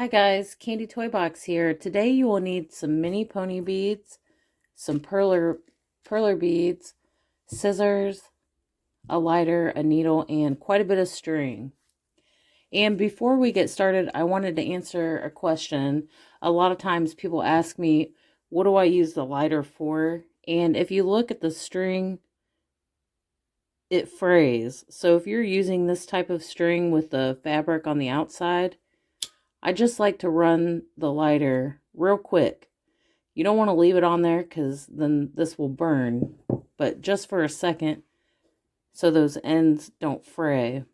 Hi guys, Candy Toy Box here. Today you will need some mini pony beads, some perler beads, scissors, a lighter, a needle, and quite a bit of string. And before we get started, I wanted to answer a question. A lot of times people ask me, what do I use the lighter for? And if you look at the string, it frays. So if you're using this type of string with the fabric on the outside, I just like to run the lighter real quick. You don't want to leave it on there because then this will burn, but just for a second so those ends don't fray.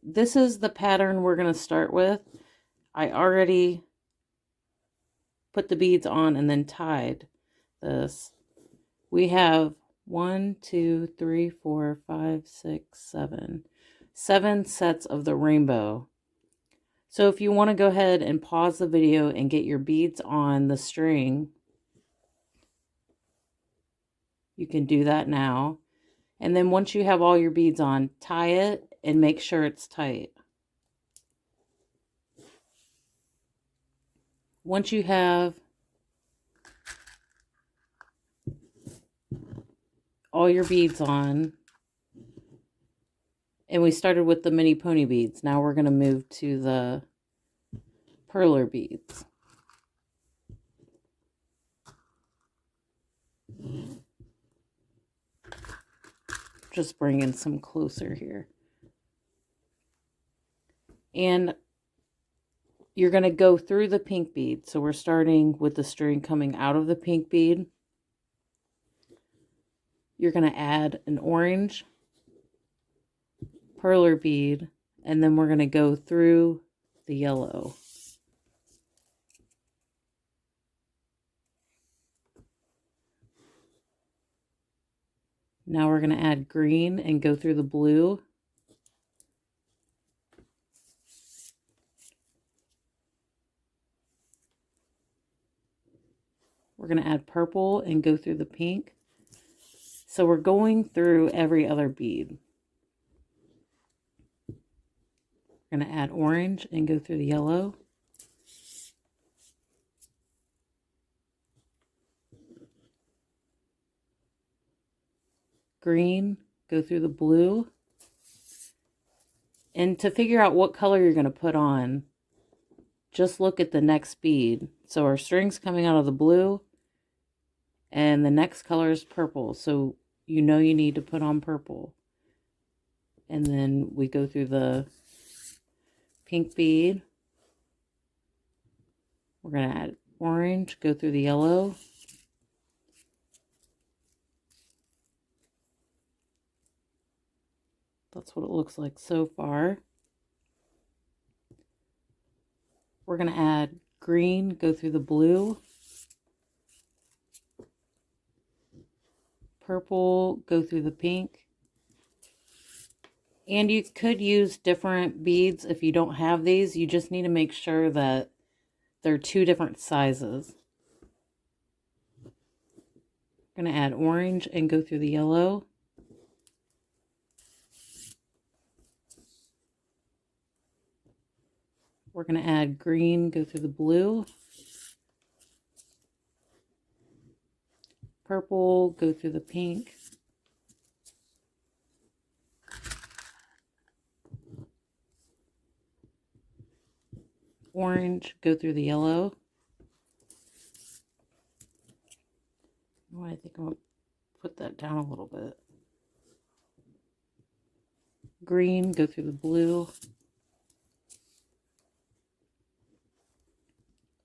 This is the pattern we're going to start with. I already put the beads on and then tied this. We have 1, 2, 3, 4, 5, 6, 7. 7 sets of the rainbow. So if you want to go ahead and pause the video and get your beads on the string, you can do that now. And then once you have all your beads on, tie it and make sure it's tight. Once you have all your beads on, and we started with the mini pony beads, now we're going to move to the perler beads. Just bringing some closer here. And you're going to go through the pink bead. So we're starting with the string coming out of the pink bead. You're going to add an orange perler bead, and then we're going to go through the yellow. Now we're going to add green and go through the blue. We're going to add purple and go through the pink. So we're going through every other bead. We're going to add orange and go through the yellow. Green, go through the blue. And to figure out what color you're going to put on, just look at the next bead. So our string's coming out of the blue, and the next color is purple. So you know you need to put on purple. And then we go through the pink bead. We're going to add orange, go through the yellow. That's what it looks like so far. We're going to add green, go through the blue. Purple, go through the pink. And you could use different beads if you don't have these. You just need to make sure that they're 2 different sizes. I'm going to add orange and go through the yellow. We're going to add green, go through the blue. Purple, go through the pink. Orange, go through the yellow. Oh, I think I'm going to put that down a little bit. Green, go through the blue.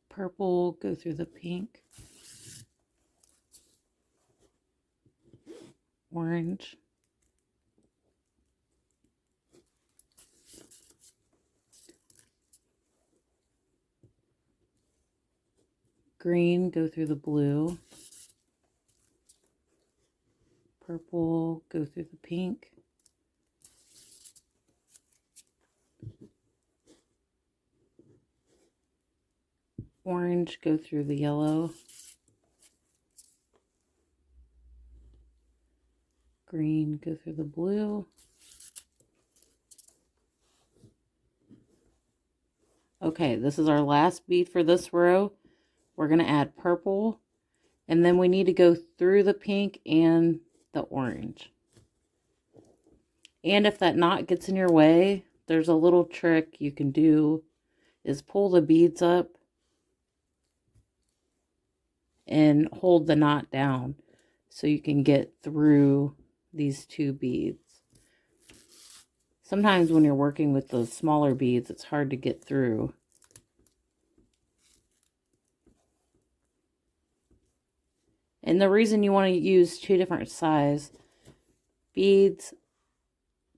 Purple, go through the pink. Orange. Green, go through the blue. Purple, go through the pink. Orange, go through the yellow. Green, go through the blue. Okay, this is our last bead for this row. We're going to add purple, and then we need to go through the pink and the orange. And if that knot gets in your way, there's a little trick you can do, is pull the beads up and hold the knot down so you can get through these two beads. Sometimes when you're working with the smaller beads, it's hard to get through. And the reason you want to use two different size beads,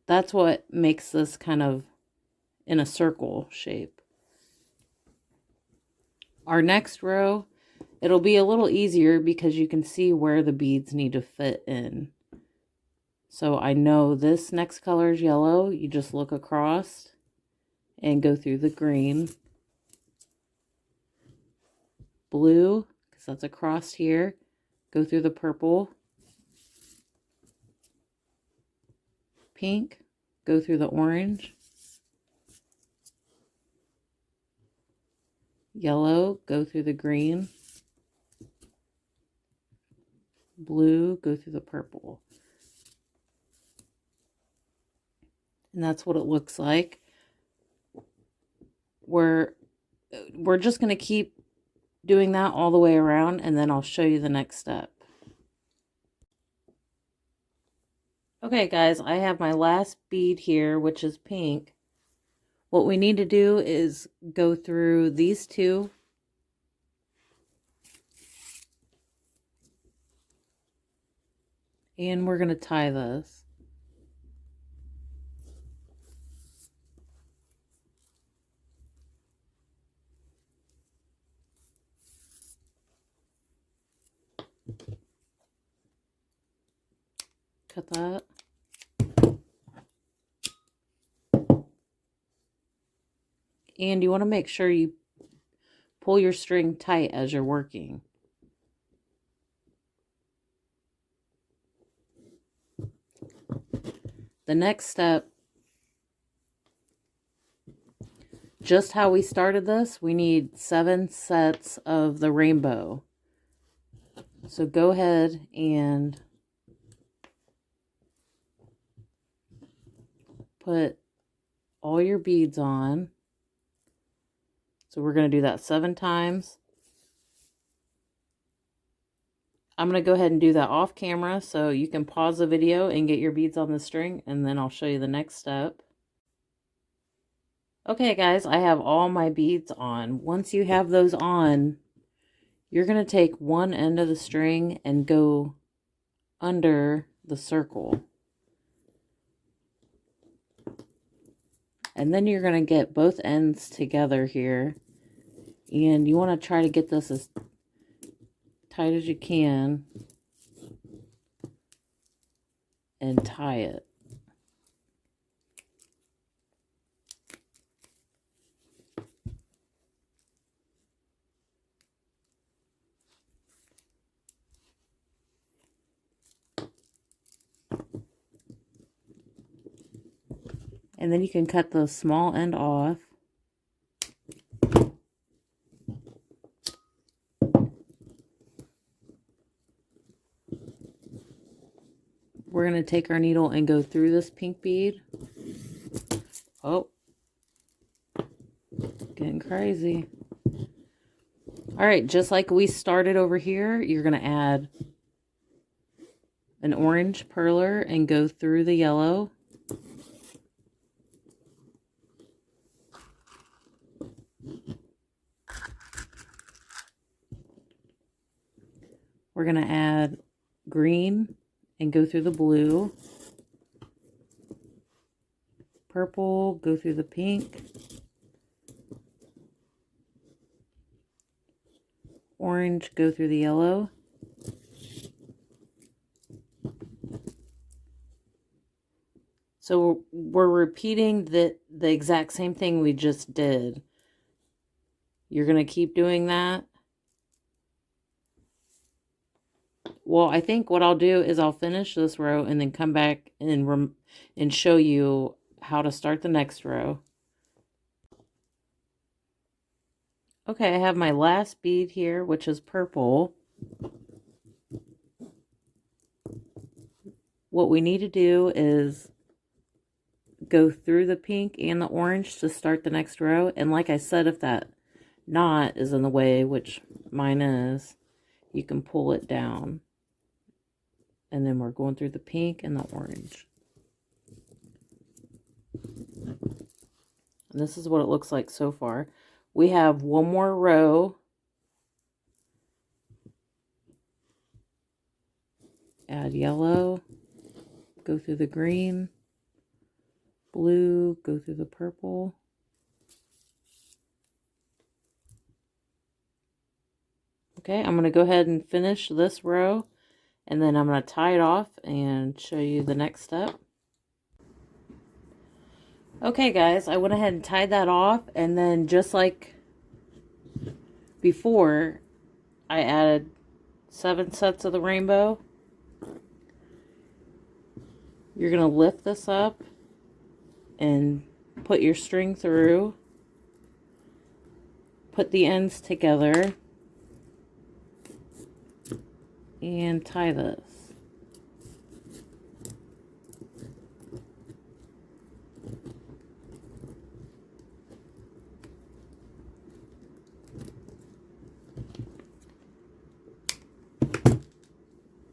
that's what makes this kind of in a circle shape. Our next row, it'll be a little easier because you can see where the beads need to fit in. So I know this next color is yellow. You just look across and go through the green. Blue, because that's across here. Go through the purple. Pink, go through the orange. Yellow, go through the green. Blue, go through the purple. And that's what it looks like. We're just going to keep doing that all the way around, and then I'll show you the next step. Okay guys, I have my last bead here, which is pink. What we need to do is go through these two. And we're going to tie this. Cut that. And you want to make sure you pull your string tight as you're working. The next step, just how we started this, we need 7 sets of the rainbow. So go ahead and put all your beads on. So we're going to do that 7 times. I'm going to go ahead and do that off camera so you can pause the video and get your beads on the string, and then I'll show you the next step. Okay guys, I have all my beads on. Once you have those on, you're going to take one end of the string and go under the circle. And then you're going to get both ends together here. And you want to try to get this as tight as you can and tie it. And then you can cut the small end off. We're going to take our needle and go through this pink bead. Oh, getting crazy. All right, just like we started over here, you're going to add an orange perler and go through the yellow. We're going to add green and go through the blue. Purple, go through the pink. Orange, go through the yellow. So we're repeating the exact same thing we just did. You're going to keep doing that. Well, I think what I'll do is I'll finish this row and then come back and show you how to start the next row. Okay, I have my last bead here, which is purple. What we need to do is go through the pink and the orange to start the next row. And like I said, if that knot is in the way, which mine is, you can pull it down. And then we're going through the pink and the orange. And this is what it looks like so far. We have one more row. Add yellow. Go through the green. Blue. Go through the purple. Okay, I'm going to go ahead and finish this row. And then I'm going to tie it off and show you the next step. Okay guys, I went ahead and tied that off, and then just like before, I added 7 sets of the rainbow. You're going to lift this up and put your string through. Put the ends together and tie this.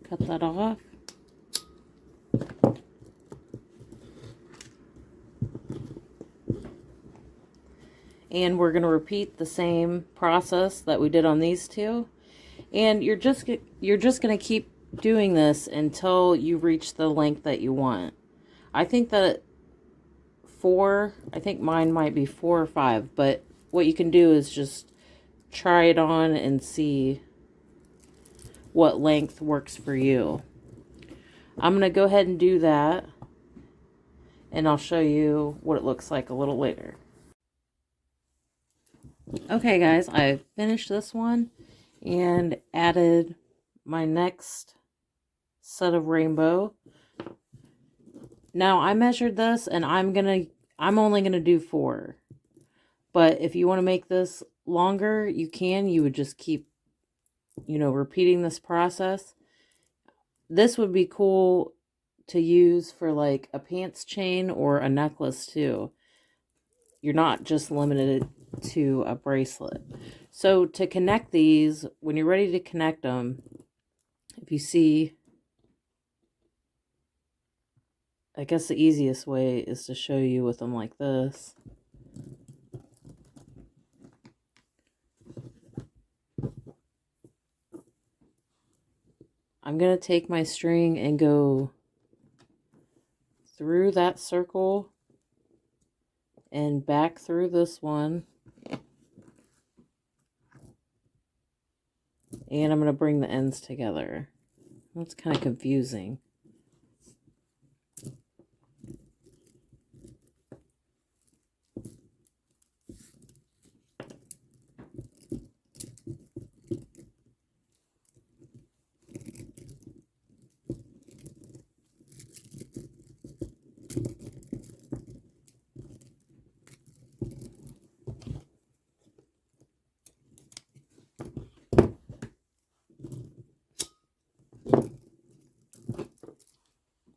Cut that off. And we're going to repeat the same process that we did on these two. And you're just going to keep doing this until you reach the length that you want. I think that I think mine might be 4 or 5, but what you can do is just try it on and see what length works for you. I'm going to go ahead and do that, and I'll show you what it looks like a little later. Okay guys, I finished this one and added my next set of rainbow. Now I measured this, and I'm only gonna do 4. But if you want to make this longer, you can. You would just keep, repeating this process. This would be cool to use for like a pants chain or a necklace too. You're not just limited to a bracelet. So to connect these, when you're ready to connect them, if you see, I guess the easiest way is to show you with them like this. I'm going to take my string and go through that circle and back through this one. And I'm going to bring the ends together. That's kind of confusing.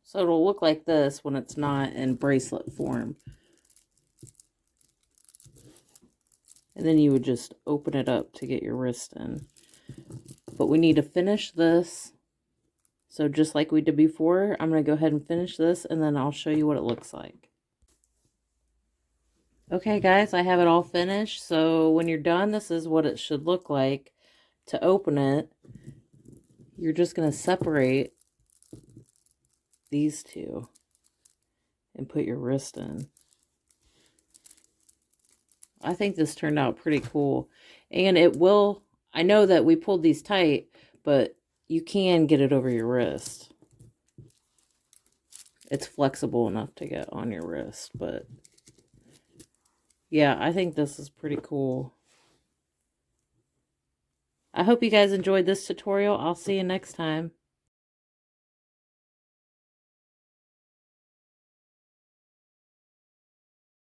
So it'll look like this when it's not in bracelet form. And then you would just open it up to get your wrist in. But we need to finish this. So just like we did before, I'm going to go ahead and finish this, and then I'll show you what it looks like. Okay guys, I have it all finished. So when you're done, this is what it should look like. To open it, you're just going to separate these two and put your wrist in. I think this turned out pretty cool. And it will, I know that we pulled these tight, but you can get it over your wrist. It's flexible enough to get on your wrist, but yeah, I think this is pretty cool. I hope you guys enjoyed this tutorial. I'll see you next time.